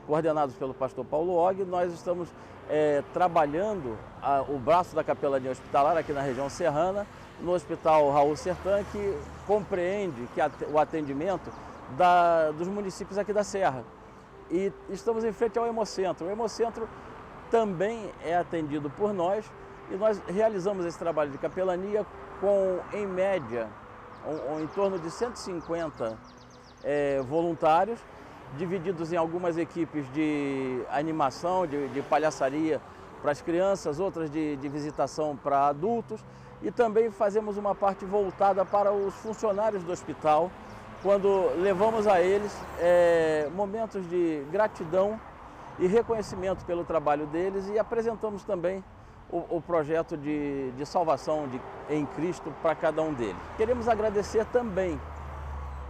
coordenados pelo pastor Paulo Og, nós estamos trabalhando o braço da capelania hospitalar aqui na região serrana, no Hospital Raul Sertã, que compreende o atendimento dos municípios aqui da Serra. E estamos em frente ao Hemocentro. O Hemocentro também é atendido por nós e nós realizamos esse trabalho de capelania com, em média, em torno de 150 voluntários, divididos em algumas equipes de animação, de palhaçaria para as crianças, outras de visitação para adultos, e também fazemos uma parte voltada para os funcionários do hospital, quando levamos a eles momentos de gratidão e reconhecimento pelo trabalho deles e apresentamos também o projeto de salvação em Cristo para cada um deles. Queremos agradecer também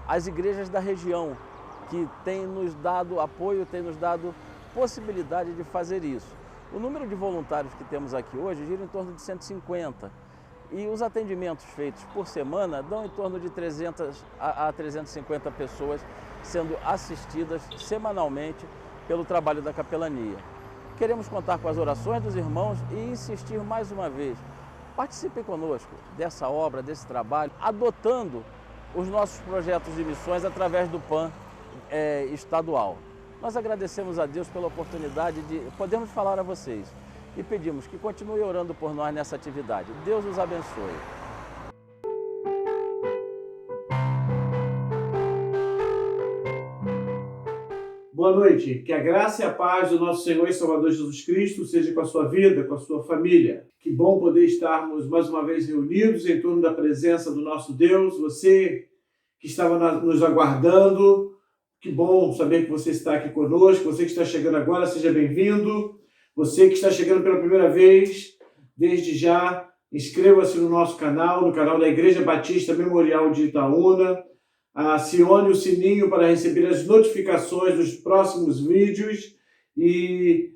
às igrejas da região, que têm nos dado apoio, têm nos dado possibilidade de fazer isso. O número de voluntários que temos aqui hoje gira em torno de 150 e os atendimentos feitos por semana dão em torno de 300 a 350 pessoas sendo assistidas semanalmente pelo trabalho da capelania. Queremos contar com as orações dos irmãos e insistir mais uma vez. Participe conosco dessa obra, desse trabalho, adotando os nossos projetos de missões através do PAN estadual. Nós agradecemos a Deus pela oportunidade de podermos falar a vocês e pedimos que continue orando por nós nessa atividade. Deus os abençoe. Boa noite. Que a graça e a paz do nosso Senhor e Salvador Jesus Cristo seja com a sua vida, com a sua família. Que bom poder estarmos mais uma vez reunidos em torno da presença do nosso Deus. Você que estava nos aguardando, que bom saber que você está aqui conosco. Você que está chegando agora, seja bem-vindo. Você que está chegando pela primeira vez, desde já, inscreva-se no nosso canal, no canal da Igreja Batista Memorial de Itaúna. Acione o sininho para receber as notificações dos próximos vídeos e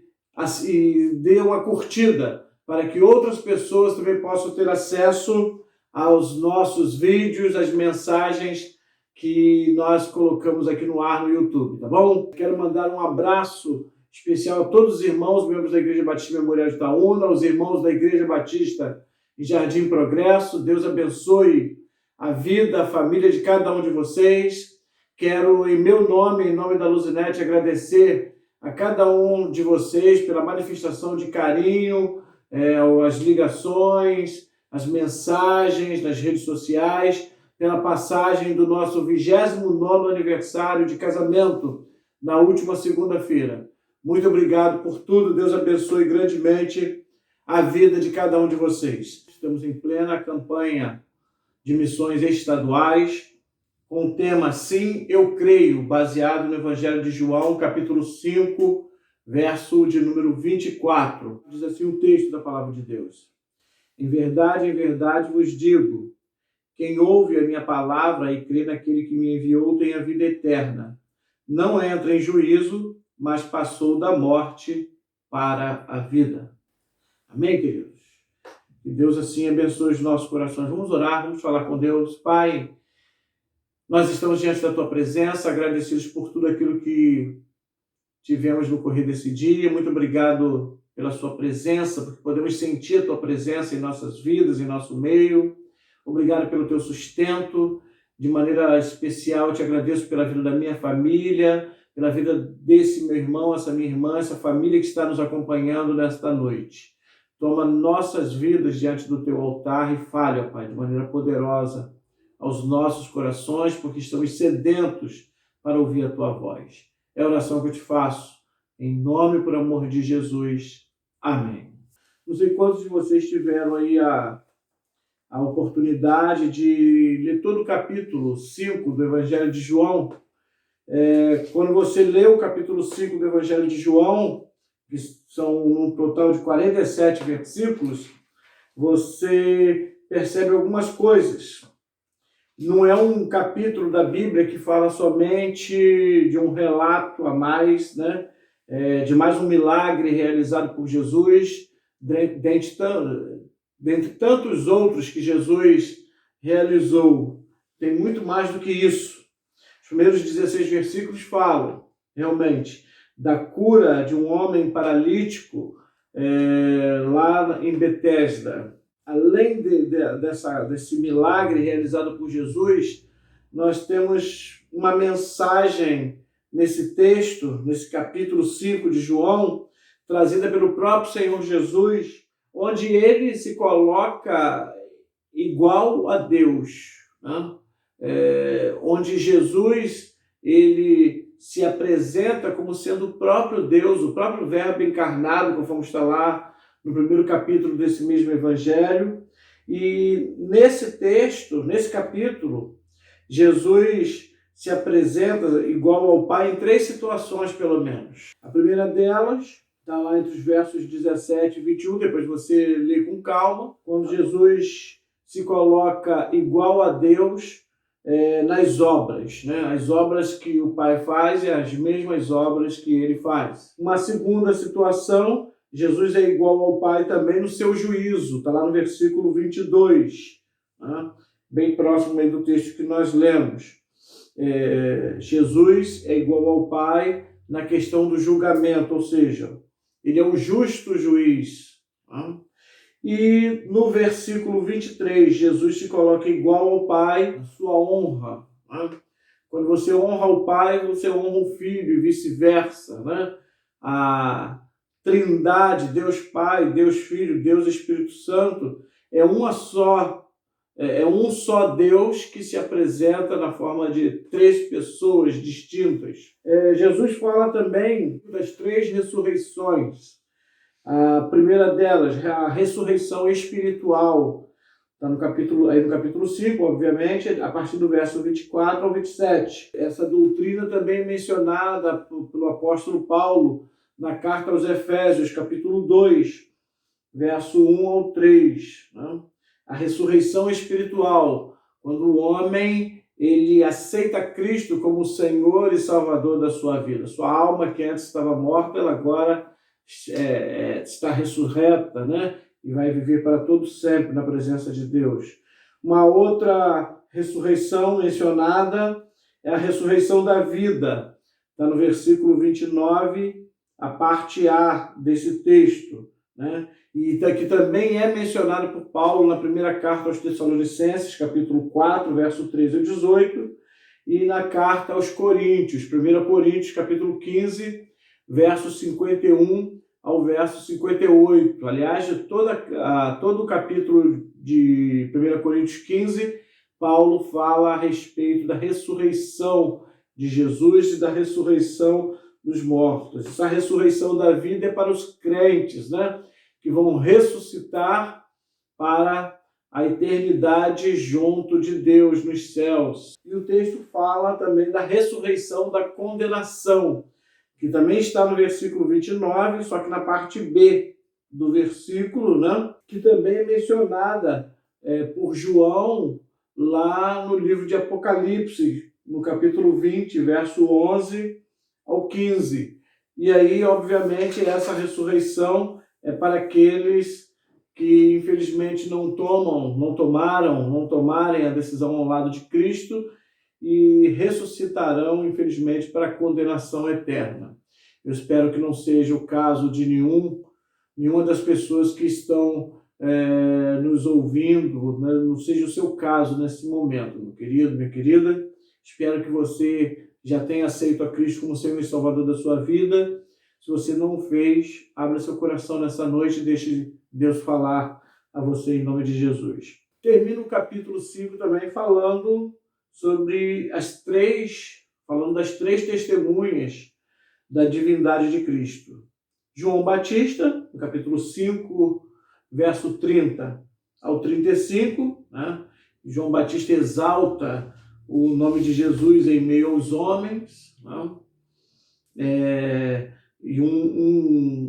dê uma curtida para que outras pessoas também possam ter acesso aos nossos vídeos, às mensagens que nós colocamos aqui no ar no YouTube, tá bom? Quero mandar um abraço especial a todos os irmãos, membros da Igreja Batista Memorial de Itaúna, aos irmãos da Igreja Batista em Jardim Progresso. Deus abençoe a vida, a família de cada um de vocês. Quero, em meu nome, em nome da Luzinete, agradecer a cada um de vocês pela manifestação de carinho, as ligações, as mensagens nas redes sociais, pela passagem do nosso 29º aniversário de casamento na última segunda-feira. Muito obrigado por tudo. Deus abençoe grandemente a vida de cada um de vocês. Estamos em plena campanha de missões estaduais, com o tema Sim, Eu Creio, baseado no Evangelho de João, capítulo 5, verso de número 24. Diz assim o texto da palavra de Deus. Em verdade vos digo, quem ouve a minha palavra e crê naquele que me enviou tem a vida eterna. Não entra em juízo, mas passou da morte para a vida. Amém, queridos? Que Deus assim abençoe os nossos corações. Vamos orar, vamos falar com Deus. Pai, nós estamos diante da Tua presença, agradecidos por tudo aquilo que tivemos no correr desse dia. Muito obrigado pela Sua presença, porque podemos sentir a Tua presença em nossas vidas, em nosso meio. Obrigado pelo Teu sustento. De maneira especial, te agradeço pela vida da minha família, pela vida desse meu irmão, essa minha irmã, essa família que está nos acompanhando nesta noite. Toma nossas vidas diante do Teu altar e fale, ó Pai, de maneira poderosa aos nossos corações, porque estamos sedentos para ouvir a Tua voz. É a oração que eu te faço, em nome e por amor de Jesus. Amém. Não sei quantos de vocês tiveram aí a oportunidade de ler todo o capítulo 5 do Evangelho de João. Quando você lê o capítulo 5 do Evangelho de João, que são um total de 47 versículos, você percebe algumas coisas. Não é um capítulo da Bíblia que fala somente de um relato a mais, né? De mais um milagre realizado por Jesus, dentre tantos outros que Jesus realizou. Tem muito mais do que isso. Os primeiros 16 versículos falam, realmente, da cura de um homem paralítico lá em Betesda. Além desse milagre realizado por Jesus, nós temos uma mensagem nesse texto, nesse capítulo 5 de João, trazida pelo próprio Senhor Jesus, onde ele se coloca igual a Deus, né? Onde Jesus ele se apresenta como sendo o próprio Deus, o próprio Verbo encarnado, conforme está lá no primeiro capítulo desse mesmo Evangelho. E nesse texto, nesse capítulo, Jesus se apresenta igual ao Pai em 3 situações, pelo menos. A primeira delas está lá entre os versos 17 e 21, depois você lê com calma, quando Jesus se coloca igual a Deus nas obras, né? As obras que o Pai faz e as mesmas obras que ele faz. Uma segunda situação, Jesus é igual ao Pai também no seu juízo, está lá no versículo 22, né? Bem próximo aí do texto que nós lemos. Jesus é igual ao Pai na questão do julgamento, ou seja, ele é um justo juiz. Né? E no versículo 23, Jesus se coloca igual ao Pai, na sua honra. Né? Quando você honra o Pai, você honra o Filho e vice-versa. Né? A Trindade, Deus Pai, Deus Filho, Deus Espírito Santo, é um só Deus que se apresenta na forma de 3 pessoas distintas. Jesus fala também das 3 ressurreições. A primeira delas, a ressurreição espiritual, está no capítulo 5, obviamente, a partir do verso 24 ao 27. Essa doutrina também é mencionada pelo apóstolo Paulo na carta aos Efésios, capítulo 2, verso 1 ao 3. Né? A ressurreição espiritual, quando o homem ele aceita Cristo como Senhor e Salvador da sua vida. Sua alma, que antes estava morta, ela agora está ressurreta, né? E vai viver para todo sempre na presença de Deus. Uma outra ressurreição mencionada é a ressurreição da vida. Está no versículo 29, a parte A desse texto, né? E que também é mencionado por Paulo na primeira carta aos Tessalonicenses, capítulo 4, verso 13 a 18, e na carta aos Coríntios, 1 Coríntios, capítulo 15, verso 51 ao verso 58. Aliás, todo o capítulo de 1 Coríntios 15, Paulo fala a respeito da ressurreição de Jesus e da ressurreição dos mortos. Essa ressurreição da vida é para os crentes, né? Que vão ressuscitar para a eternidade junto de Deus nos céus. E o texto fala também da ressurreição da condenação, que também está no versículo 29, só que na parte B do versículo, né? Que também é mencionada por João lá no livro de Apocalipse, no capítulo 20, verso 11 ao 15. E aí, obviamente, essa ressurreição é para aqueles que, infelizmente, não tomarem a decisão ao lado de Cristo e ressuscitarão, infelizmente, para a condenação eterna. Eu espero que não seja o caso de nenhuma das pessoas que estão nos ouvindo, né? Não seja o seu caso nesse momento, meu querido, minha querida. Espero que você já tenha aceito a Cristo como Senhor e Salvador da sua vida. Se você não fez, abra seu coração nessa noite e deixe Deus falar a você em nome de Jesus. Termino o capítulo 5 também falando das 3 testemunhas da divindade de Cristo. João Batista, no capítulo 5, verso 30 ao 35, né? João Batista exalta o nome de Jesus em meio aos homens, né?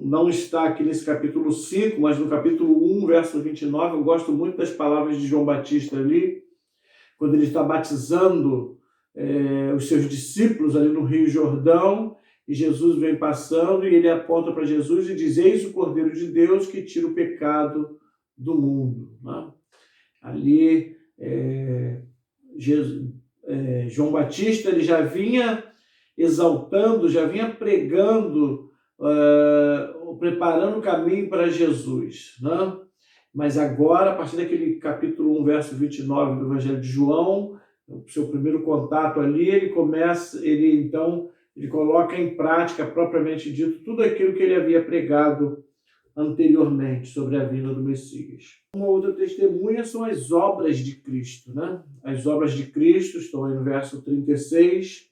Não está aqui nesse capítulo 5, mas no capítulo 1, verso 29, eu gosto muito das palavras de João Batista ali, quando ele está batizando os seus discípulos ali no Rio Jordão, e Jesus vem passando e ele aponta para Jesus e diz: eis o Cordeiro de Deus que tira o pecado do mundo. Né? Ali, João Batista ele já vinha exaltando, já vinha pregando, preparando o caminho para Jesus, né? Mas agora, a partir daquele capítulo 1, verso 29 do Evangelho de João, o seu primeiro contato ali, ele coloca em prática, propriamente dito, tudo aquilo que ele havia pregado anteriormente sobre a vinda do Messias. Uma outra testemunha são as obras de Cristo, né? As obras de Cristo estão aí no verso 36,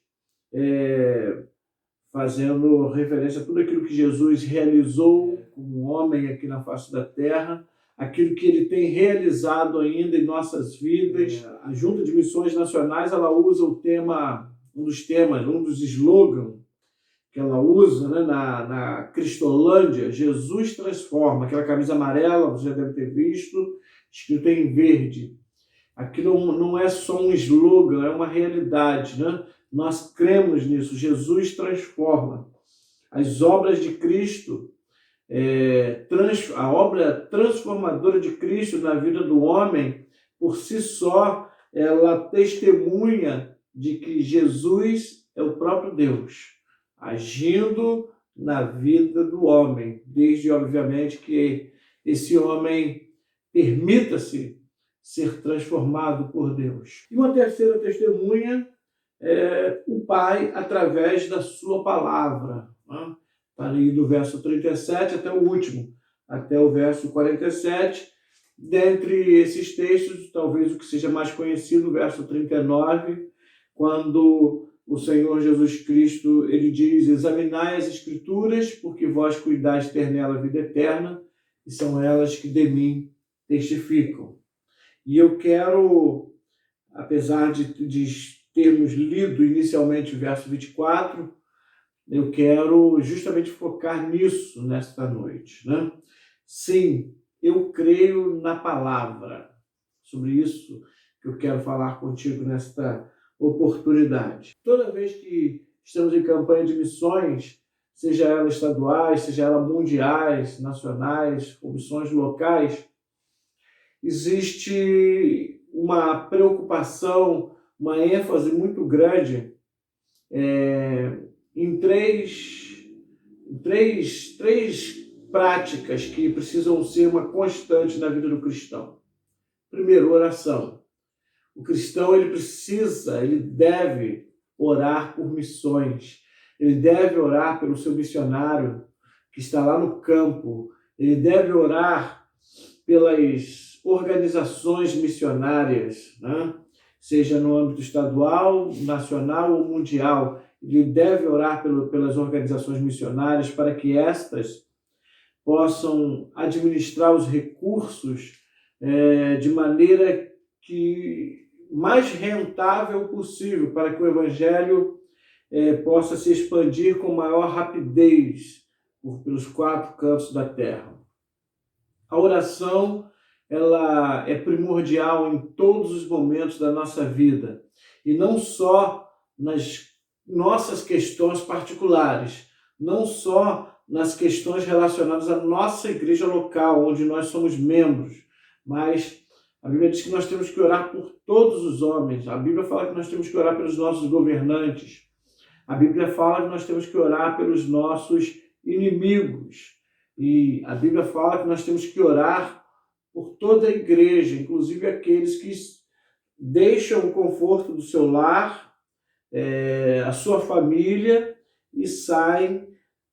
fazendo referência a tudo aquilo que Jesus realizou como homem aqui na face da terra, aquilo que ele tem realizado ainda em nossas vidas. A Junta de Missões Nacionais, ela usa um dos slogans que ela usa, né, na Cristolândia, Jesus transforma, aquela camisa amarela, você já deve ter visto, escrito em verde. Aquilo não é só um slogan, é uma realidade, né? Nós cremos nisso, Jesus transforma. As obras de Cristo, a obra transformadora de Cristo na vida do homem, por si só, ela testemunha de que Jesus é o próprio Deus, agindo na vida do homem, desde, obviamente, que esse homem permita-se ser transformado por Deus. E uma terceira testemunha é o Pai através da sua palavra. Está ali do verso 37 até o último, até o verso 47. Dentre esses textos, talvez o que seja mais conhecido, o verso 39, quando o Senhor Jesus Cristo, ele diz: examinai as Escrituras, porque vós cuidais ter nela a vida eterna, e são elas que de mim testificam. E eu quero, apesar de termos lido inicialmente o verso 24, eu quero justamente focar nisso nesta noite, né? Sim, eu creio na palavra. Sobre isso que eu quero falar contigo nesta oportunidade. Toda vez que estamos em campanha de missões, seja ela estaduais, seja ela mundiais, nacionais, ou missões locais, existe uma preocupação, uma ênfase muito grande em três práticas que precisam ser uma constante na vida do cristão. Primeiro, oração. O cristão, ele deve orar por missões. Ele deve orar pelo seu missionário que está lá no campo. Ele deve orar pelas organizações missionárias, né? Seja no âmbito estadual, nacional ou mundial. Ele deve orar pelas organizações missionárias para que estas possam administrar os recursos de maneira que mais rentável possível, para que o Evangelho possa se expandir com maior rapidez pelos 4 cantos da terra. A oração, ela é primordial em todos os momentos da nossa vida, e não só nas nossas questões particulares, não só nas questões relacionadas à nossa igreja local, onde nós somos membros, mas a Bíblia diz que nós temos que orar por todos os homens. A Bíblia fala que nós temos que orar pelos nossos governantes. A Bíblia fala que nós temos que orar pelos nossos inimigos. E a Bíblia fala que nós temos que orar por toda a igreja, inclusive aqueles que deixam o conforto do seu lar, a sua família, e saem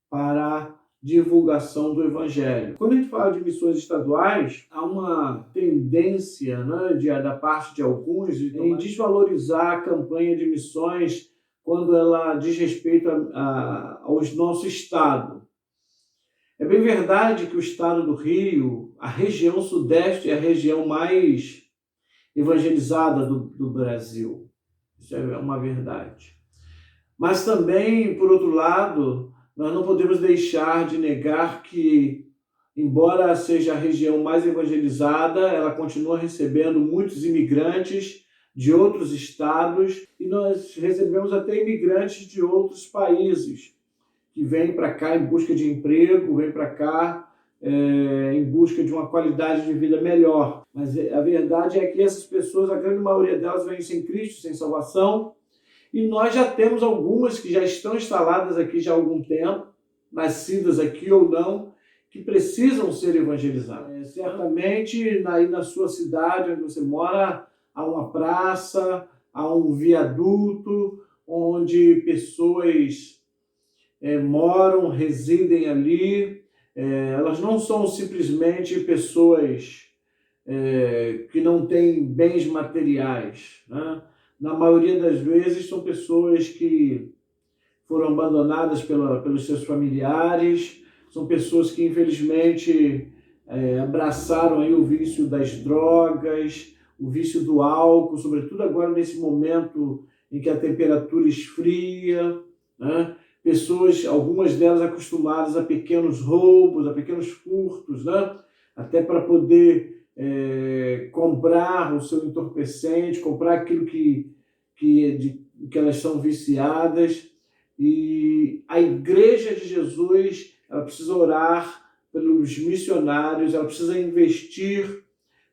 para a divulgação do Evangelho. Quando a gente fala de missões estaduais, há uma tendência, né, da parte de alguns em desvalorizar a campanha de missões quando ela diz respeito ao nosso estado. É bem verdade que o estado do Rio, a região sudeste, é a região mais evangelizada do Brasil. Isso é uma verdade. Mas também, por outro lado, nós não podemos deixar de negar que, embora seja a região mais evangelizada, ela continua recebendo muitos imigrantes de outros estados, e nós recebemos até imigrantes de outros países que vêm para cá em busca de emprego, vêm para cá em busca de uma qualidade de vida melhor. Mas a verdade é que essas pessoas, a grande maioria delas, vêm sem Cristo, sem salvação, E nós já temos algumas que já estão instaladas aqui já há algum tempo, nascidas aqui ou não, que precisam ser evangelizadas. Certamente, aí na sua cidade, onde você mora, há uma praça, há um viaduto, onde pessoas moram, residem ali. Elas não são simplesmente pessoas que não têm bens materiais, né? Na maioria das vezes são pessoas que foram abandonadas pelos seus familiares, são pessoas que infelizmente abraçaram aí o vício das drogas, o vício do álcool, sobretudo agora nesse momento em que a temperatura esfria, né? Pessoas, algumas delas acostumadas a pequenos roubos, a pequenos furtos, né? Até para poder comprar o seu entorpecente, comprar aquilo que elas são viciadas. E a Igreja de Jesus, ela precisa orar pelos missionários, ela precisa investir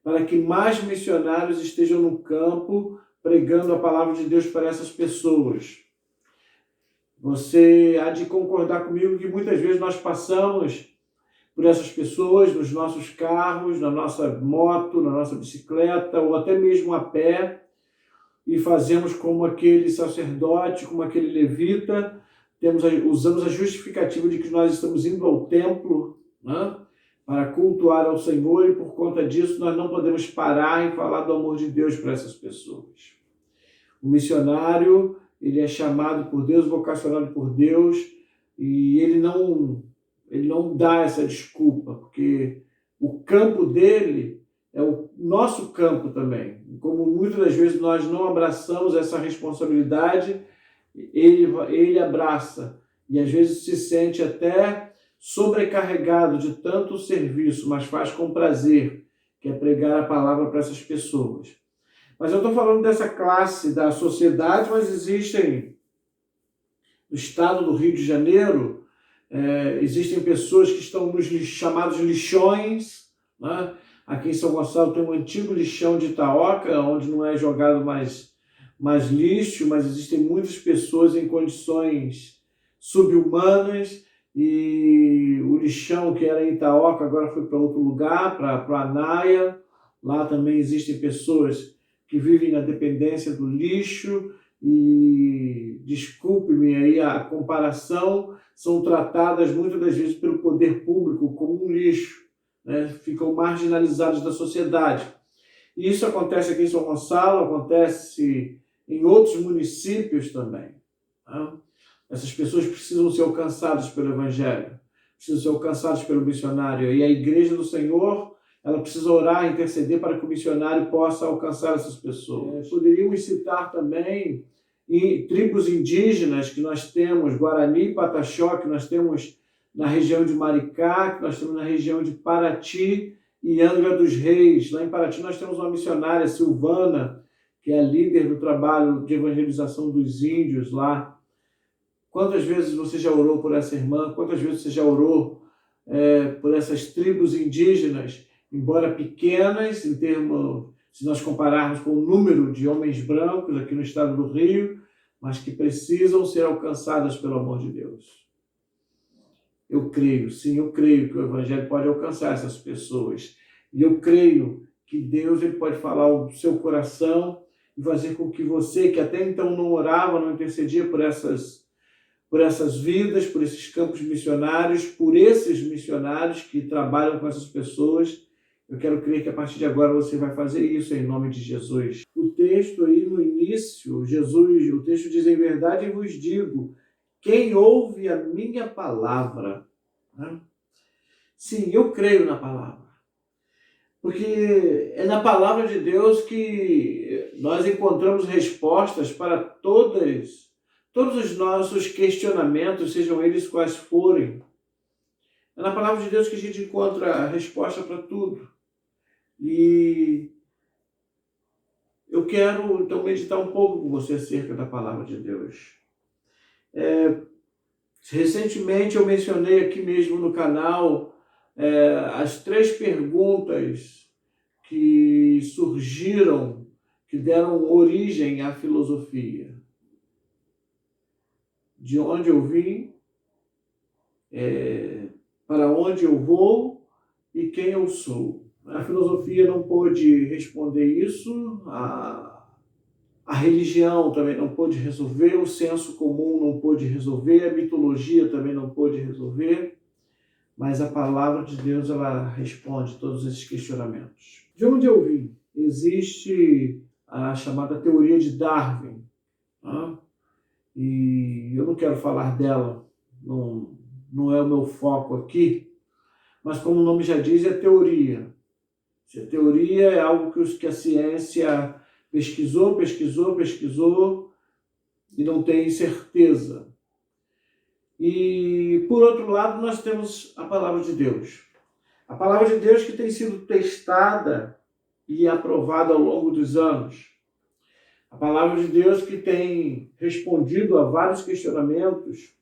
para que mais missionários estejam no campo pregando a palavra de Deus para essas pessoas. Você há de concordar comigo que muitas vezes nós passamos por essas pessoas nos nossos carros, na nossa moto, na nossa bicicleta ou até mesmo a pé, e fazemos como aquele sacerdote, como aquele levita, usamos a justificativa de que nós estamos indo ao templo, né, para cultuar ao Senhor, e por conta disso nós não podemos parar em falar do amor de Deus para essas pessoas. O missionário, ele é chamado por Deus, vocacionado por Deus, e ele não dá essa desculpa, porque o campo dele é o nosso campo também. Como muitas das vezes nós não abraçamos essa responsabilidade, ele abraça, e às vezes se sente até sobrecarregado de tanto serviço, mas faz com prazer, que é pregar a palavra para essas pessoas. Mas eu estou falando dessa classe da sociedade, mas existem, no estado do Rio de Janeiro, existem pessoas que estão nos chamados lixões, né? Aqui em São Gonçalo tem um antigo lixão de Itaoca, onde não é jogado mais lixo, mas existem muitas pessoas em condições subhumanas, e o lixão que era em Itaoca agora foi para outro lugar, para a Anaia. Lá também existem pessoas que vivem na dependência do lixo e, desculpe-me aí a comparação, são tratadas muitas das vezes pelo poder público como um lixo, né? Ficam marginalizados da sociedade. E isso acontece aqui em São Gonçalo, acontece em outros municípios também, né? Essas pessoas precisam ser alcançadas pelo Evangelho, precisam ser alcançadas pelo missionário, e a Igreja do Senhor, ela precisa orar, interceder para que o missionário possa alcançar essas pessoas. Poderíamos citar também tribos indígenas que nós temos, Guarani e Pataxó, que nós temos na região de Maricá, que nós temos na região de Paraty e Angra dos Reis. Lá em Paraty nós temos uma missionária, Silvana, que é a líder do trabalho de evangelização dos índios lá. Quantas vezes você já orou por essa irmã? Quantas vezes você já orou por essas tribos indígenas, embora pequenas, em termos, se nós compararmos com o número de homens brancos aqui no estado do Rio, mas que precisam ser alcançadas pelo amor de Deus? Eu creio, sim, eu creio que o Evangelho pode alcançar essas pessoas. E eu creio que Deus ele pode falar ao seu coração e fazer com que você, que até então não orava, não intercedia por essas vidas, por esses campos missionários, por esses missionários que trabalham com essas pessoas, eu quero crer que a partir de agora você vai fazer isso em nome de Jesus. O texto aí no início, o texto diz: em verdade eu vos digo, quem ouve a minha palavra, né? Sim, eu creio na palavra, porque é na palavra de Deus que nós encontramos respostas para todos os nossos questionamentos, sejam eles quais forem. É na palavra de Deus que a gente encontra a resposta para tudo. E eu quero, então, meditar um pouco com você acerca da palavra de Deus. Recentemente eu mencionei aqui mesmo no canal as 3 perguntas que surgiram, que deram origem à filosofia. de onde eu vim, para onde eu vou e quem eu sou. A filosofia não pôde responder isso, a religião também não pôde resolver, o senso comum não pôde resolver, a mitologia também não pôde resolver, mas a palavra de Deus, ela responde todos esses questionamentos. De onde eu vim? Existe a chamada teoria de Darwin, né? E eu não quero falar dela, não é o meu foco aqui, mas como o nome já diz, é teoria. A teoria é algo que a ciência pesquisou e não tem certeza. E, por outro lado, nós temos a palavra de Deus. A palavra de Deus que tem sido testada e aprovada ao longo dos anos. A palavra de Deus que tem respondido a vários questionamentos,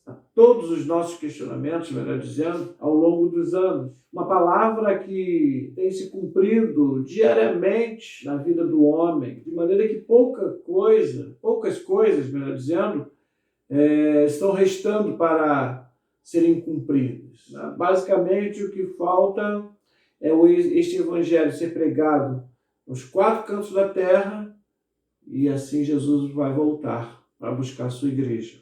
a todos os nossos questionamentos, melhor dizendo, ao longo dos anos. Uma palavra que tem se cumprido diariamente na vida do homem, de maneira que poucas coisas, melhor dizendo, estão restando para serem cumpridas. Basicamente, o que falta é este evangelho ser pregado nos 4 cantos da terra, e assim Jesus vai voltar para buscar a sua igreja.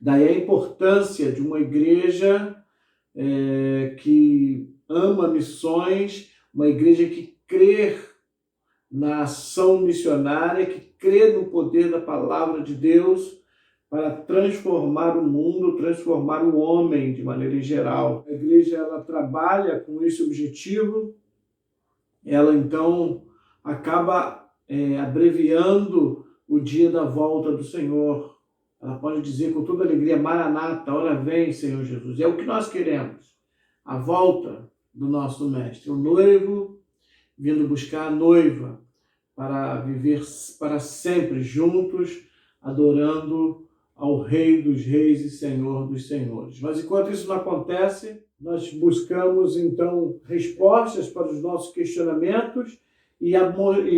Daí a importância de uma igreja que ama missões, uma igreja que crê na ação missionária, que crê no poder da palavra de Deus para transformar o mundo, transformar o homem de maneira geral. A igreja, ela trabalha com esse objetivo, ela então acaba abreviando o dia da volta do Senhor. Ela pode dizer com toda alegria: Maranata, hora vem, Senhor Jesus. É o que nós queremos, a volta do nosso Mestre, o noivo vindo buscar a noiva para viver para sempre juntos, adorando ao Rei dos Reis e Senhor dos Senhores. Mas enquanto isso não acontece, nós buscamos então respostas para os nossos questionamentos e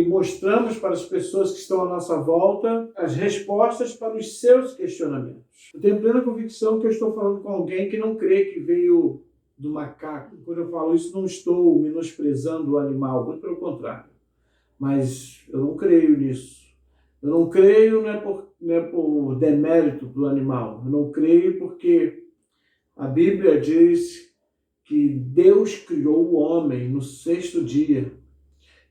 mostramos para as pessoas que estão à nossa volta as respostas para os seus questionamentos. Eu tenho plena convicção que eu estou falando com alguém que não crê que veio do macaco. Quando eu falo isso, não estou menosprezando o animal, muito pelo contrário. Mas eu não creio nisso. Eu não creio não é por demérito do animal. Eu não creio porque a Bíblia diz que Deus criou o homem no 6º dia.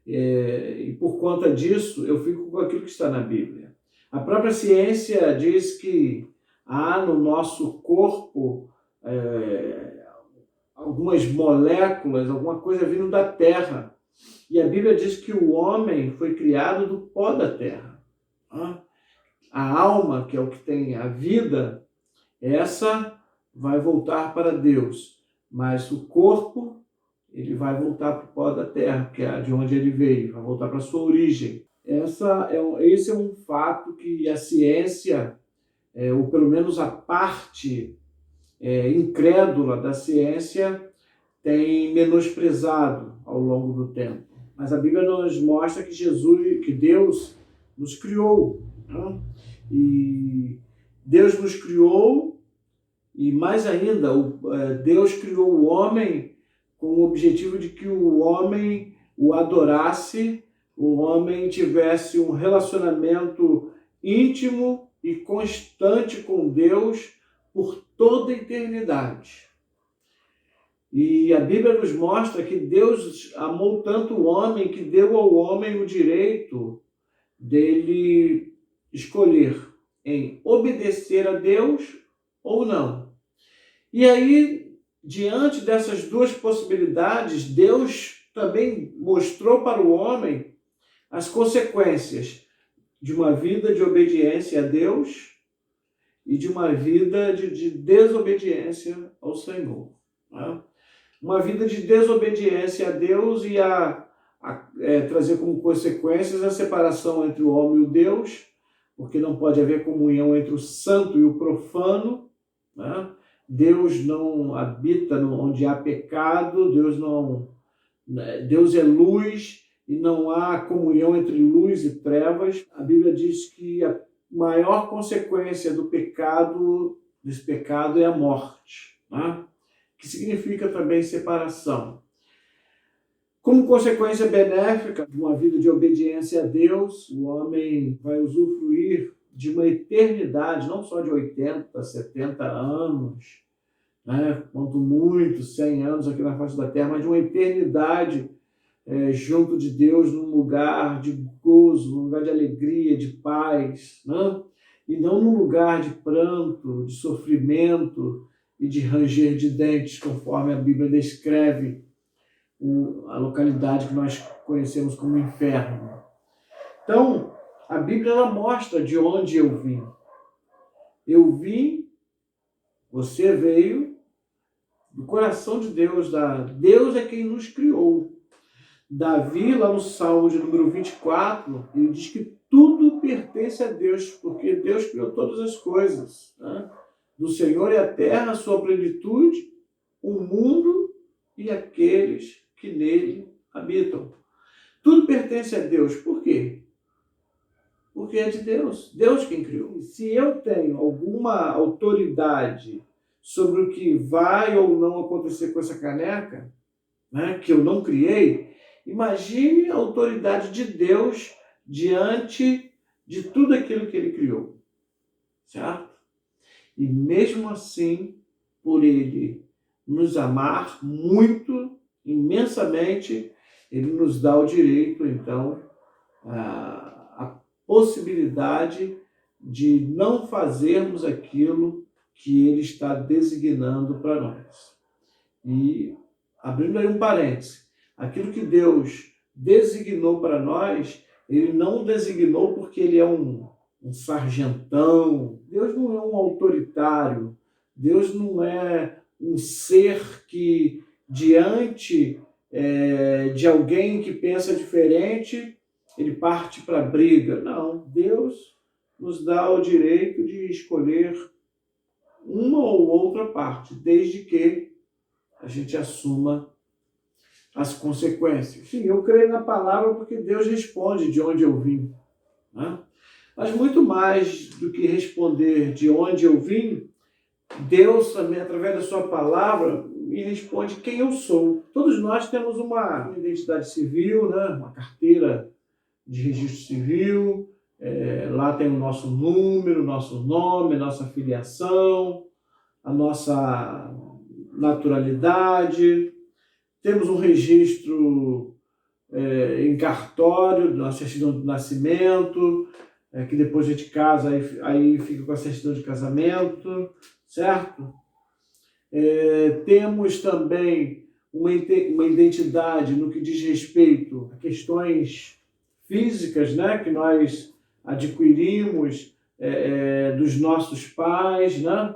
E por conta disso, eu fico com aquilo que está na Bíblia. A própria ciência diz que há no nosso corpo algumas moléculas, alguma coisa vindo da terra. E a Bíblia diz que o homem foi criado do pó da terra. A alma, que é o que tem a vida, essa vai voltar para Deus. Mas o corpo, ele vai voltar para o pó da terra, que é de onde ele veio, vai voltar para a sua origem. Esse é um fato que a ciência, ou pelo menos a parte incrédula da ciência, tem menosprezado ao longo do tempo. Mas a Bíblia nos mostra que Deus nos criou. Né? E Deus nos criou, e mais ainda, Deus criou o homem com o objetivo de que o homem o adorasse, o homem tivesse um relacionamento íntimo e constante com Deus por toda a eternidade. E a Bíblia nos mostra que Deus amou tanto o homem que deu ao homem o direito dele escolher em obedecer a Deus ou não. E aí, diante dessas duas possibilidades, Deus também mostrou para o homem as consequências de uma vida de obediência a Deus e de uma vida de desobediência ao Senhor. Né? Uma vida de desobediência a Deus e trazer como consequências a separação entre o homem e o Deus, porque não pode haver comunhão entre o santo e o profano. Né? Deus não habita onde há pecado, Deus é luz e não há comunhão entre luz e trevas. A Bíblia diz que maior consequência desse pecado é a morte, né? Que significa também separação. Como consequência benéfica de uma vida de obediência a Deus, o homem vai usufruir de uma eternidade, não só de 80, 70 anos, né? Quanto muito, 100 anos aqui na face da terra, mas de uma eternidade junto de Deus, num lugar de gozo, num lugar de alegria, de paz, né? E não num lugar de pranto, de sofrimento e de ranger de dentes, conforme a Bíblia descreve a localidade que nós conhecemos como inferno. Então, a Bíblia ela mostra de onde eu vim. Eu vim, você veio do coração de Deus. Deus é quem nos criou. Davi, lá no Salmo de número 24, ele diz que tudo pertence a Deus, porque Deus criou todas as coisas, né? Do Senhor é a terra, a sua plenitude, o mundo e aqueles que nele habitam. Tudo pertence a Deus. Por quê? Porque é de Deus. Deus quem criou. Se eu tenho alguma autoridade sobre o que vai ou não acontecer com essa caneca, né, que eu não criei, imagine a autoridade de Deus diante de tudo aquilo que Ele criou. Certo? E mesmo assim, por Ele nos amar muito, imensamente, Ele nos dá o direito, então, a possibilidade de não fazermos aquilo que Ele está designando para nós. E, abrindo aí um parêntese, aquilo que Deus designou para nós, Ele não designou porque Ele é um sargentão. Deus não é um autoritário. Deus não é um ser que, diante de alguém que pensa diferente, ele parte para a briga. Não, Deus nos dá o direito de escolher uma ou outra parte, desde que a gente assuma as consequências. Sim, eu creio na palavra porque Deus responde de onde eu vim, né? Mas muito mais do que responder de onde eu vim, Deus também, através da sua palavra, me responde quem eu sou. Todos nós temos uma identidade civil, né? Uma carteira de registro civil, lá tem o nosso número, nosso nome, nossa filiação, a nossa naturalidade. Temos um registro em cartório, na certidão de nascimento, que depois a gente casa, aí fica com a certidão de casamento, certo? Temos também uma identidade no que diz respeito a questões físicas, né, que nós adquirimos dos nossos pais, né?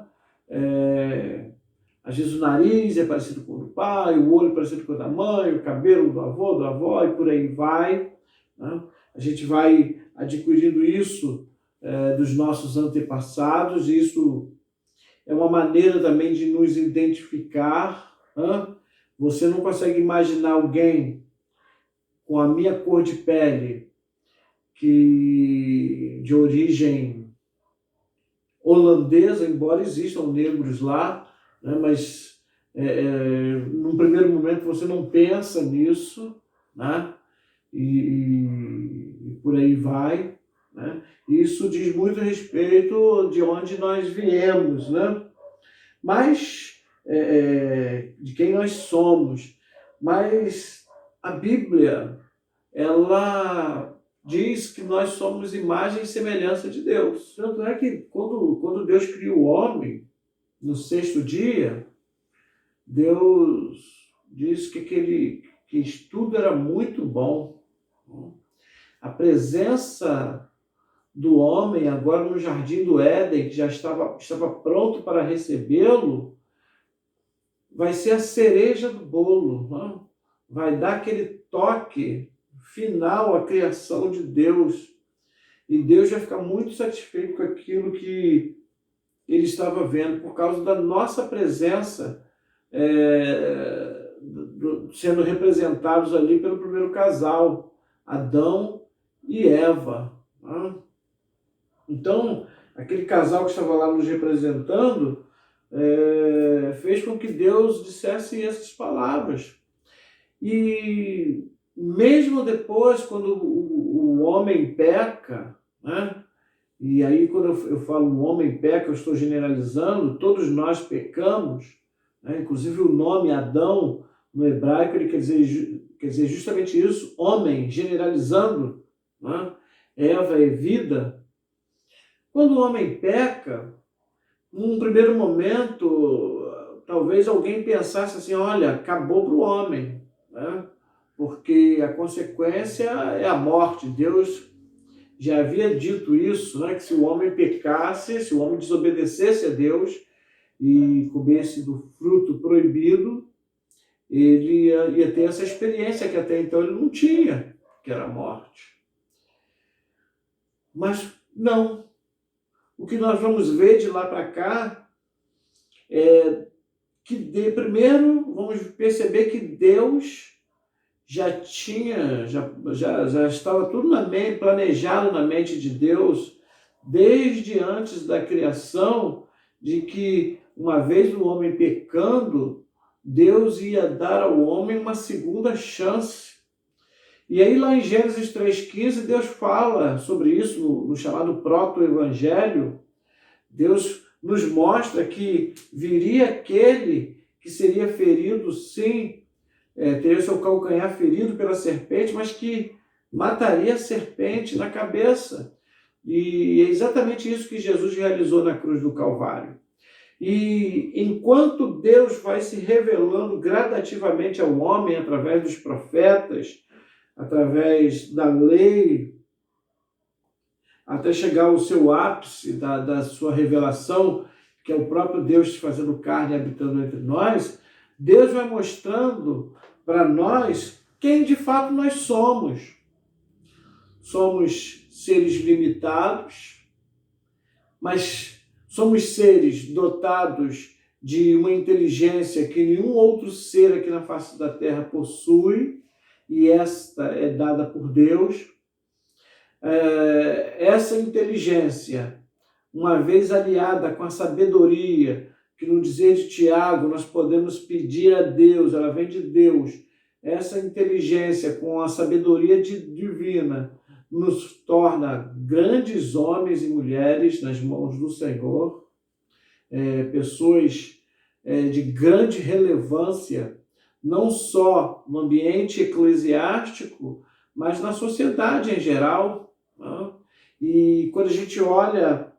Às vezes o nariz é parecido com o do pai, o olho é parecido com o da mãe, o cabelo do avô, da avó, e por aí vai, né? A gente vai adquirindo isso dos nossos antepassados, e isso é uma maneira também de nos identificar, né? Você não consegue imaginar alguém com a minha cor de pele, que de origem holandesa, embora existam negros lá, né? Mas num primeiro momento você não pensa nisso, né? E por aí vai, né? Isso diz muito a respeito de onde nós viemos, né? Mas de quem nós somos. Mas a Bíblia, ela diz que nós somos imagem e semelhança de Deus. Tanto é que quando Deus criou o homem, no sexto dia, Deus disse que tudo era muito bom. A presença do homem agora no jardim do Éden, que já estava pronto para recebê-lo, vai ser a cereja do bolo, né? Vai dar aquele toque final à criação de Deus. E Deus vai ficar muito satisfeito com aquilo que ele estava vendo, por causa da nossa presença sendo representados ali pelo primeiro casal, Adão e Eva, né? Então, aquele casal que estava lá nos representando fez com que Deus dissesse essas palavras. E mesmo depois, quando o homem peca, né? E aí quando eu falo o homem peca, eu estou generalizando, todos nós pecamos, né? Inclusive o nome Adão, no hebraico, ele quer dizer justamente isso, homem, generalizando, né? Eva é vida. Quando o homem peca, num primeiro momento, talvez alguém pensasse assim, olha, acabou para o homem, né? Porque a consequência é a morte. Deus já havia dito isso, né? Que se o homem pecasse, se o homem desobedecesse a Deus e comesse do fruto proibido, ele ia ter essa experiência que até então ele não tinha, que era a morte. Mas não. O que nós vamos ver de lá para cá é que primeiro vamos perceber que Deus já estava tudo planejado na mente de Deus desde antes da criação, de que uma vez o homem pecando, Deus ia dar ao homem uma segunda chance. E aí lá em Gênesis 3,15, Deus fala sobre isso no chamado proto-evangelho. Deus nos mostra que viria aquele que seria ferido, sim, teria seu calcanhar ferido pela serpente, mas que mataria a serpente na cabeça. E é exatamente isso que Jesus realizou na cruz do Calvário. E enquanto Deus vai se revelando gradativamente ao homem através dos profetas, através da lei, até chegar ao seu ápice da sua revelação, que é o próprio Deus se fazendo carne e habitando entre nós, Deus vai mostrando para nós quem de fato nós somos. Somos seres limitados, mas somos seres dotados de uma inteligência que nenhum outro ser aqui na face da Terra possui, e esta é dada por Deus. Essa inteligência, uma vez aliada com a sabedoria, que no dizer de Tiago nós podemos pedir a Deus, ela vem de Deus, essa inteligência com a sabedoria divina nos torna grandes homens e mulheres nas mãos do Senhor, pessoas de grande relevância, não só no ambiente eclesiástico, mas na sociedade em geral. Né? E quando a gente olha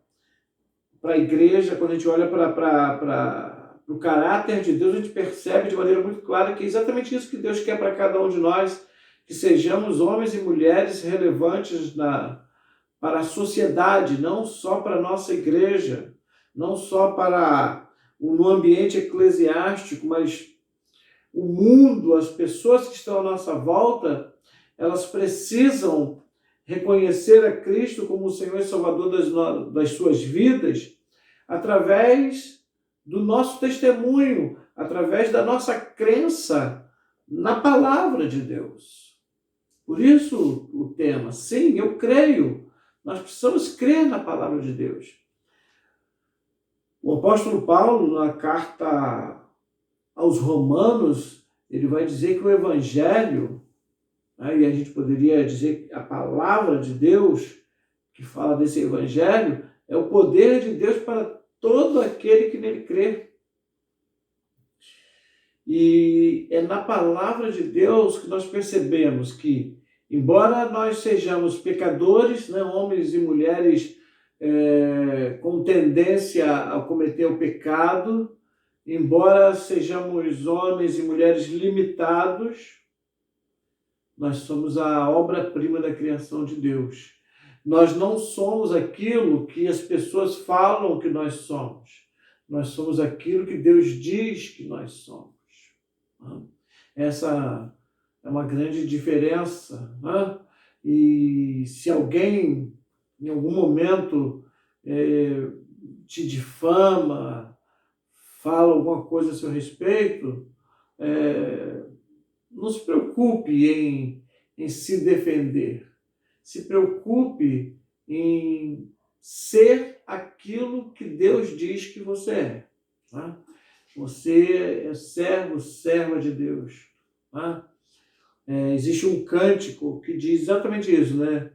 para a igreja, quando a gente olha para o caráter de Deus, a gente percebe de maneira muito clara que é exatamente isso que Deus quer para cada um de nós, que sejamos homens e mulheres relevantes para a sociedade, não só para a nossa igreja, não só no ambiente eclesiástico, mas o mundo, as pessoas que estão à nossa volta, elas precisam reconhecer a Cristo como o Senhor e Salvador das suas vidas através do nosso testemunho, através da nossa crença na palavra de Deus. Por isso o tema, sim, eu creio. Nós precisamos crer na palavra de Deus. O apóstolo Paulo, na carta aos Romanos, ele vai dizer que o Evangelho, né, e a gente poderia dizer que a palavra de Deus, que fala desse Evangelho, é o poder de Deus para todo aquele que nele crê. E é na palavra de Deus que nós percebemos que, embora nós sejamos pecadores, né, homens e mulheres com tendência a cometer o pecado, embora sejamos homens e mulheres limitados, nós somos a obra-prima da criação de Deus. Nós não somos aquilo que as pessoas falam que nós somos. Nós somos aquilo que Deus diz que nós somos. Essa é uma grande diferença. Né? E se alguém, em algum momento, te difama, fala alguma coisa a seu respeito, não se preocupe em se defender. Se preocupe em ser aquilo que Deus diz que você é. Tá? Você é servo, serva de Deus. Tá? Existe um cântico que diz exatamente isso, né?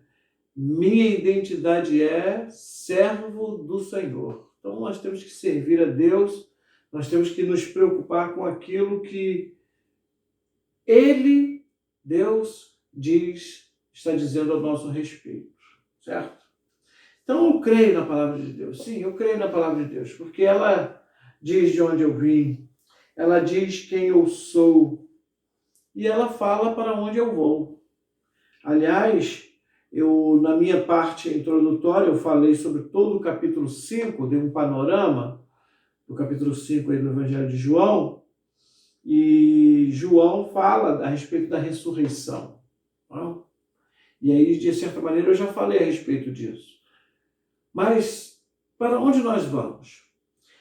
Minha identidade é servo do Senhor. Então nós temos que servir a Deus, nós temos que nos preocupar com aquilo que Ele, Deus, está dizendo ao nosso respeito, certo? Então eu creio na palavra de Deus. Sim, eu creio na palavra de Deus, porque ela diz de onde eu vim, ela diz quem eu sou e ela fala para onde eu vou. Aliás, na minha parte introdutória, eu falei sobre todo o capítulo 5, dei um panorama do capítulo 5 aí do Evangelho de João, e João fala a respeito da ressurreição. Tá? E aí, de certa maneira, eu já falei a respeito disso. Mas, para onde nós vamos?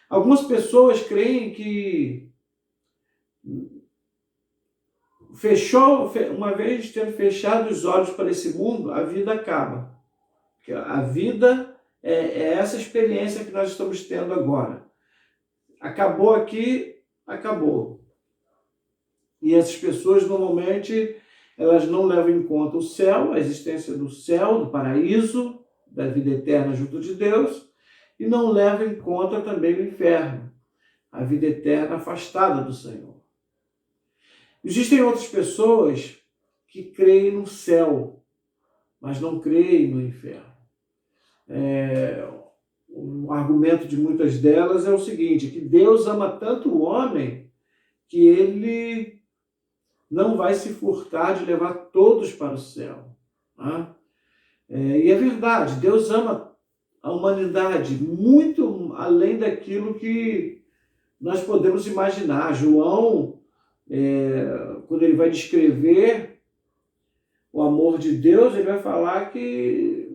Algumas pessoas creem que uma vez tendo fechado os olhos para esse mundo, a vida acaba. A vida é essa experiência que nós estamos tendo agora. Acabou aqui, acabou. E essas pessoas, normalmente, elas não levam em conta o céu, a existência do céu, do paraíso, da vida eterna junto de Deus, e não levam em conta também o inferno, a vida eterna afastada do Senhor. Existem outras pessoas que creem no céu, mas não creem no inferno. O argumento de muitas delas é o seguinte, que Deus ama tanto o homem que ele não vai se furtar de levar todos para o céu. Tá? E é verdade, Deus ama a humanidade muito além daquilo que nós podemos imaginar. João, quando ele vai descrever o amor de Deus, ele vai falar que,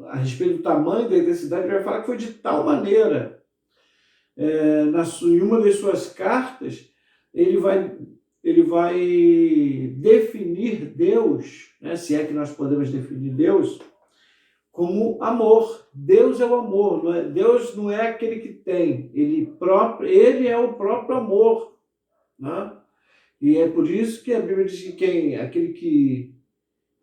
a respeito do tamanho da intensidade, ele vai falar que foi de tal maneira. Em uma das suas cartas, ele vai definir Deus, né, se é que nós podemos definir Deus, como amor. Deus é o amor, Deus não é aquele que tem, ele é o próprio amor. Né? E é por isso que a Bíblia diz que aquele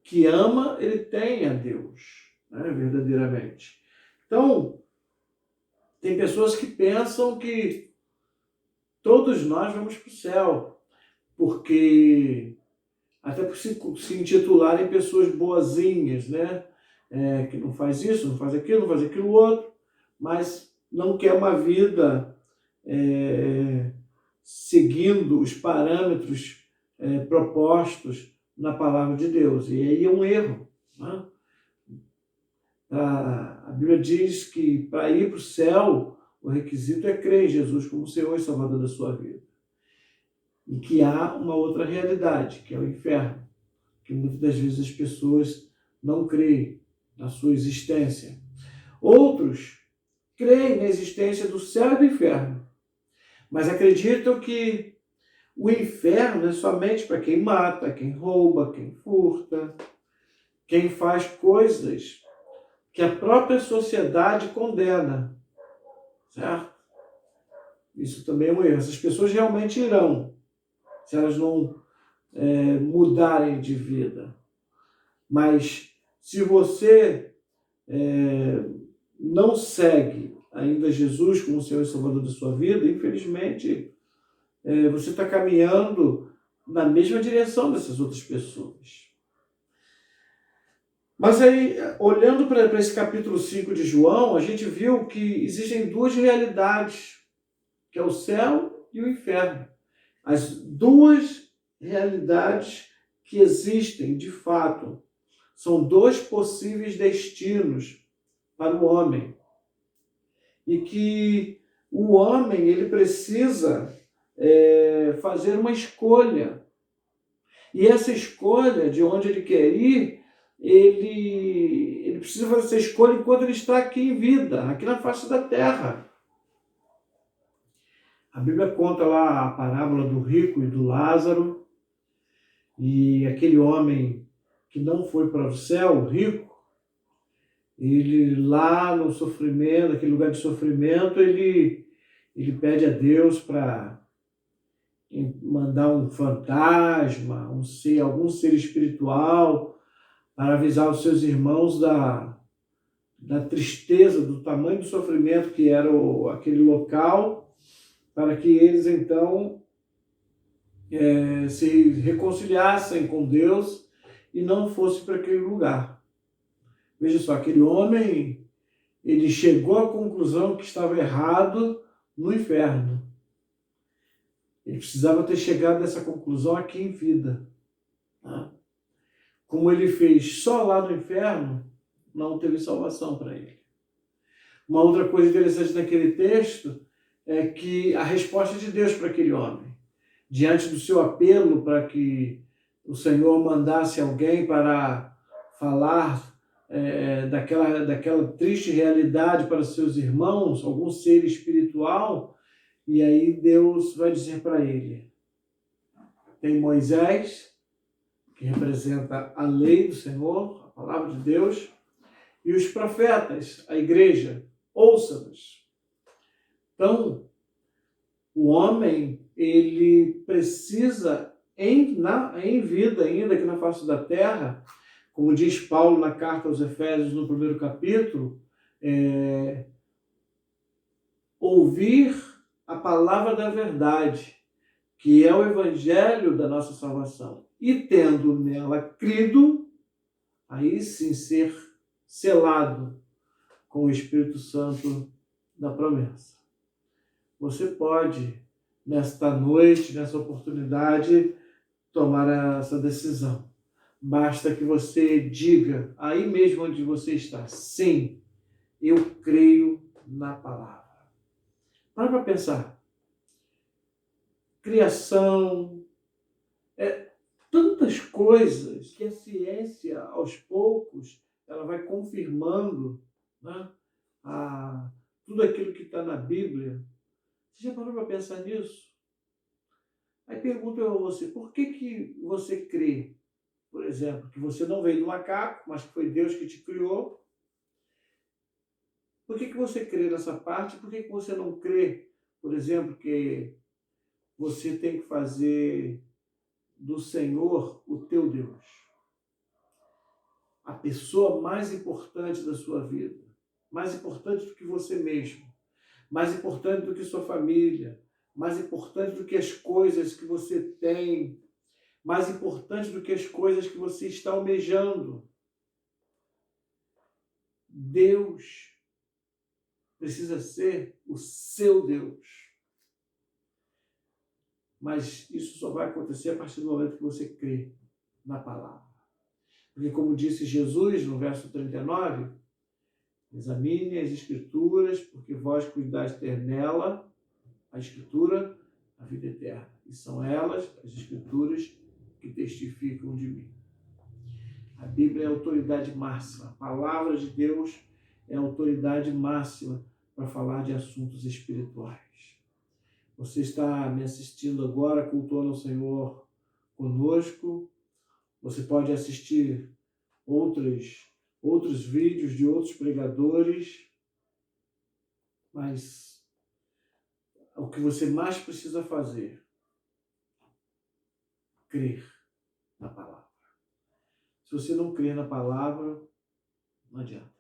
que ama, ele tem a Deus, né, verdadeiramente. Então, tem pessoas que pensam que todos nós vamos para o céu, até por se intitularem pessoas boazinhas, né? Que não faz isso, não faz aquilo outro, mas não quer uma vida seguindo os parâmetros propostos na palavra de Deus. E aí é um erro. Né? A Bíblia diz que para ir para o céu, o requisito é crer em Jesus como Senhor e Salvador da sua vida. E que há uma outra realidade, que é o inferno, que muitas das vezes as pessoas não creem na sua existência. Outros creem na existência do céu e do inferno, mas acreditam que o inferno é somente para quem mata, quem rouba, quem furta, quem faz coisas que a própria sociedade condena, certo? Isso também é um erro. Essas pessoas realmente irão, se elas não mudarem de vida. Mas se você não segue ainda Jesus como Senhor e Salvador da sua vida, infelizmente, você está caminhando na mesma direção dessas outras pessoas. Mas aí, olhando para esse capítulo 5 de João, a gente viu que existem duas realidades, que é o céu e o inferno. As duas realidades que existem, de fato, são dois possíveis destinos para o homem. E que o homem ele precisa fazer uma escolha. E essa escolha, de onde ele quer ir, ele precisa fazer essa escolha enquanto ele está aqui em vida, aqui na face da terra. A Bíblia conta lá a parábola do rico e do Lázaro, e aquele homem que não foi para o céu, o rico, Ele lá no sofrimento, naquele lugar de sofrimento, ele pede a Deus para mandar um fantasma, algum ser espiritual, para avisar os seus irmãos da tristeza, do tamanho do sofrimento que era aquele local, para que eles então se reconciliassem com Deus e não fossem para aquele lugar. Veja só, aquele homem, ele chegou à conclusão que estava errado no inferno. Ele precisava ter chegado a essa conclusão aqui em vida. Tá? Como ele fez só lá no inferno, não teve salvação para ele. Uma outra coisa interessante naquele texto é que a resposta de Deus para aquele homem, diante do seu apelo para que o Senhor mandasse alguém para falar daquela triste realidade para seus irmãos, algum ser espiritual, e aí Deus vai dizer para ele, tem Moisés, que representa a lei do Senhor, a palavra de Deus, e os profetas, a igreja, ouça-nos. Então, o homem, ele precisa, em vida ainda aqui na face da terra, como diz Paulo na carta aos Efésios, no 1º capítulo, ouvir a palavra da verdade, que é o evangelho da nossa salvação, e tendo nela crido, aí sim ser selado com o Espírito Santo da promessa. Você pode, nesta noite, nessa oportunidade, tomar essa decisão. Basta que você diga, aí mesmo onde você está, sim, eu creio na palavra. Para pensar. Criação, tantas coisas que a ciência, aos poucos, ela vai confirmando, né, tudo aquilo que está na Bíblia. Você já parou para pensar nisso? Aí pergunto eu a você, por que você crê, por exemplo, que você não veio do macaco, mas que foi Deus que te criou? Por que você crê nessa parte? Por que você não crê, por exemplo, que você tem que fazer do Senhor o teu Deus, a pessoa mais importante da sua vida, mais importante do que você mesmo, mais importante do que sua família, mais importante do que as coisas que você tem, mais importante do que as coisas que você está almejando. Deus precisa ser o seu Deus. Mas isso só vai acontecer a partir do momento que você crê na palavra. Porque como disse Jesus no verso 39, examine as Escrituras, porque vós cuidais ter nela, a Escritura, a vida eterna. E são elas, as Escrituras, que testificam de mim. A Bíblia é a autoridade máxima. A palavra de Deus é a autoridade máxima para falar de assuntos espirituais. Você está me assistindo agora, cultuando ao Senhor conosco. Você pode assistir outros vídeos de outros pregadores, mas o que você mais precisa fazer é crer na palavra. Se você não crer na palavra, não adianta.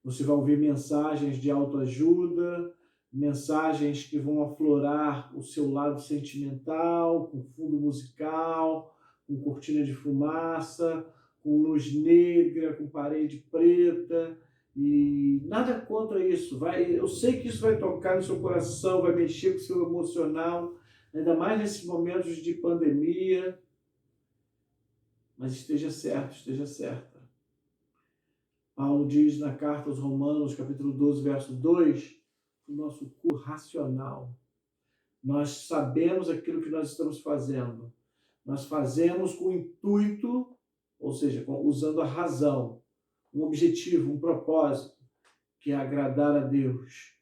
Você vai ouvir mensagens de autoajuda, mensagens que vão aflorar o seu lado sentimental, com fundo musical, com cortina de fumaça, com luz negra, com parede preta, e nada contra isso. Eu sei que isso vai tocar no seu coração, vai mexer com o seu emocional, ainda mais nesses momentos de pandemia, mas esteja certo, esteja certa. Paulo diz na carta aos Romanos, capítulo 12, verso 2, o nosso corpo racional. Nós sabemos aquilo que nós estamos fazendo. Nós fazemos com o intuito, ou seja, usando a razão, um objetivo, um propósito, que é agradar a Deus.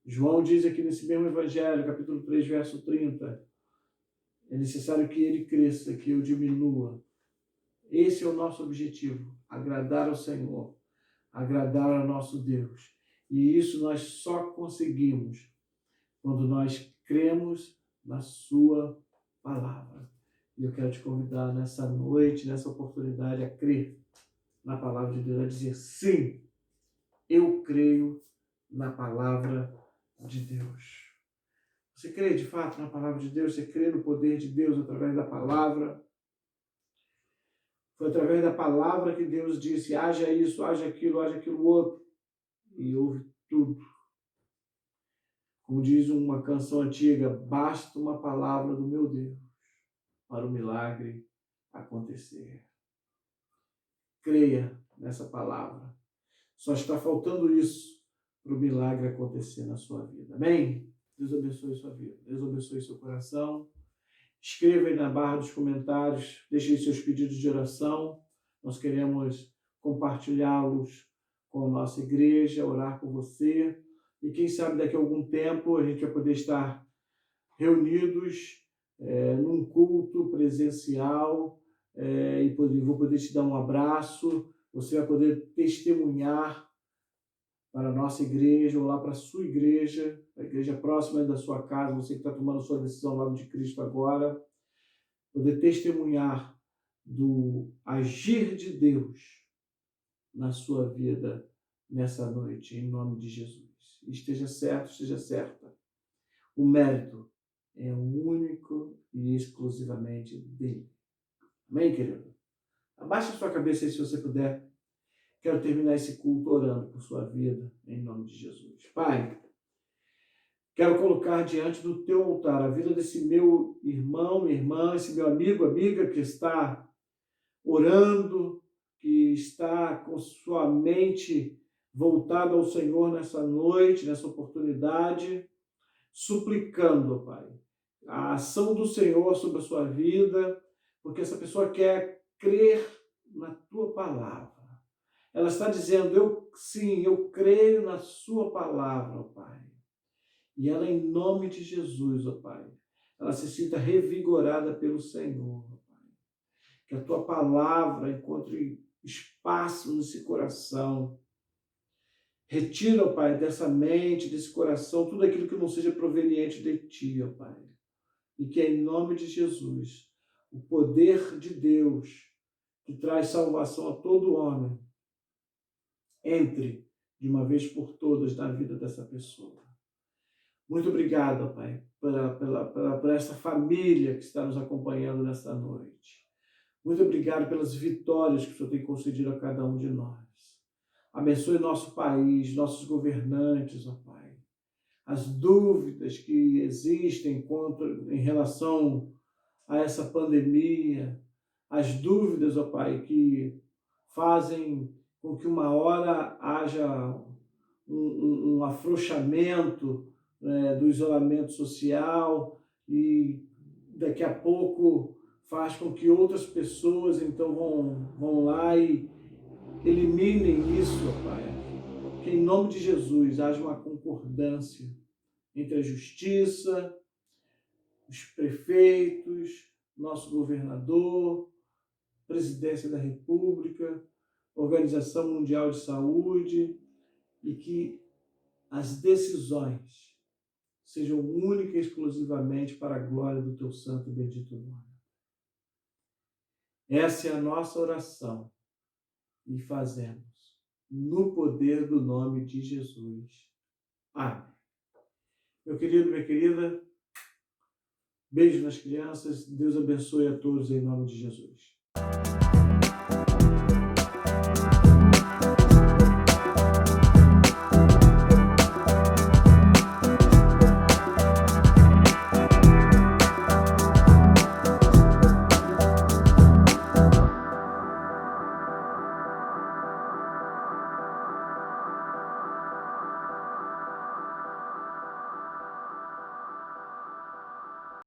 João diz aqui nesse mesmo evangelho, capítulo 3, verso 30, é necessário que ele cresça, que eu diminua. Esse é o nosso objetivo, agradar ao Senhor. agradar ao nosso Deus. E isso nós só conseguimos quando nós cremos na sua palavra. E eu quero te convidar nessa noite, nessa oportunidade, a crer na palavra de Deus, a dizer sim, eu creio na palavra de Deus. Você crê de fato na palavra de Deus? Você crê no poder de Deus através da palavra? Foi através da palavra que Deus disse, haja isso, haja aquilo outro. E houve tudo. Como diz uma canção antiga, basta uma palavra do meu Deus para o milagre acontecer. Creia nessa palavra. Só está faltando isso para o milagre acontecer na sua vida. Amém? Deus abençoe sua vida. Deus abençoe seu coração. Escreva aí na barra dos comentários. Deixe aí seus pedidos de oração. Nós queremos compartilhá-los com a nossa igreja, orar por você. E quem sabe daqui a algum tempo a gente vai poder estar reunidos num culto presencial e vou poder te dar um abraço. Você vai poder testemunhar para a nossa igreja ou lá para a sua igreja, a igreja próxima da sua casa, você que está tomando sua decisão ao lado de Cristo agora, poder testemunhar do agir de Deus na sua vida nessa noite, em nome de Jesus. Esteja certo, esteja certa. O mérito é único e exclusivamente dele. Amém, querido? Abaixe a sua cabeça aí se você puder. Quero terminar esse culto orando por sua vida, em nome de Jesus. Pai, quero colocar diante do teu altar a vida desse meu irmão, minha irmã, esse meu amigo, amiga que está orando, que está com sua mente voltada ao Senhor nessa noite, nessa oportunidade, suplicando, Pai, a ação do Senhor sobre a sua vida, porque essa pessoa quer crer na tua palavra. Ela está dizendo, eu creio na sua palavra, ó Pai. E ela, em nome de Jesus, ó Pai, ela se sinta revigorada pelo Senhor, ó Pai. Que a tua palavra encontre espaço nesse coração. Retira, ó Pai, dessa mente, desse coração, tudo aquilo que não seja proveniente de ti, ó Pai. E que, em nome de Jesus, o poder de Deus, que traz salvação a todo homem, entre de uma vez por todas na vida dessa pessoa. Muito obrigado, Pai, por essa família que está nos acompanhando nesta noite. Muito obrigado pelas vitórias que o Senhor tem concedido a cada um de nós. Abençoe nosso país, nossos governantes, ó Pai. As dúvidas que existem em relação a essa pandemia, as dúvidas, ó Pai, que fazem com que uma hora haja um afrouxamento do isolamento social e daqui a pouco faz com que outras pessoas então vão lá e eliminem isso, ó Pai. Que em nome de Jesus haja uma concordância entre a justiça, os prefeitos, nosso governador, presidência da República, Organização Mundial de Saúde, e que as decisões sejam única e exclusivamente para a glória do teu santo e bendito nome. Essa é a nossa oração e fazemos no poder do nome de Jesus. Amém. Meu querido, minha querida, beijo nas crianças, Deus abençoe a todos em nome de Jesus.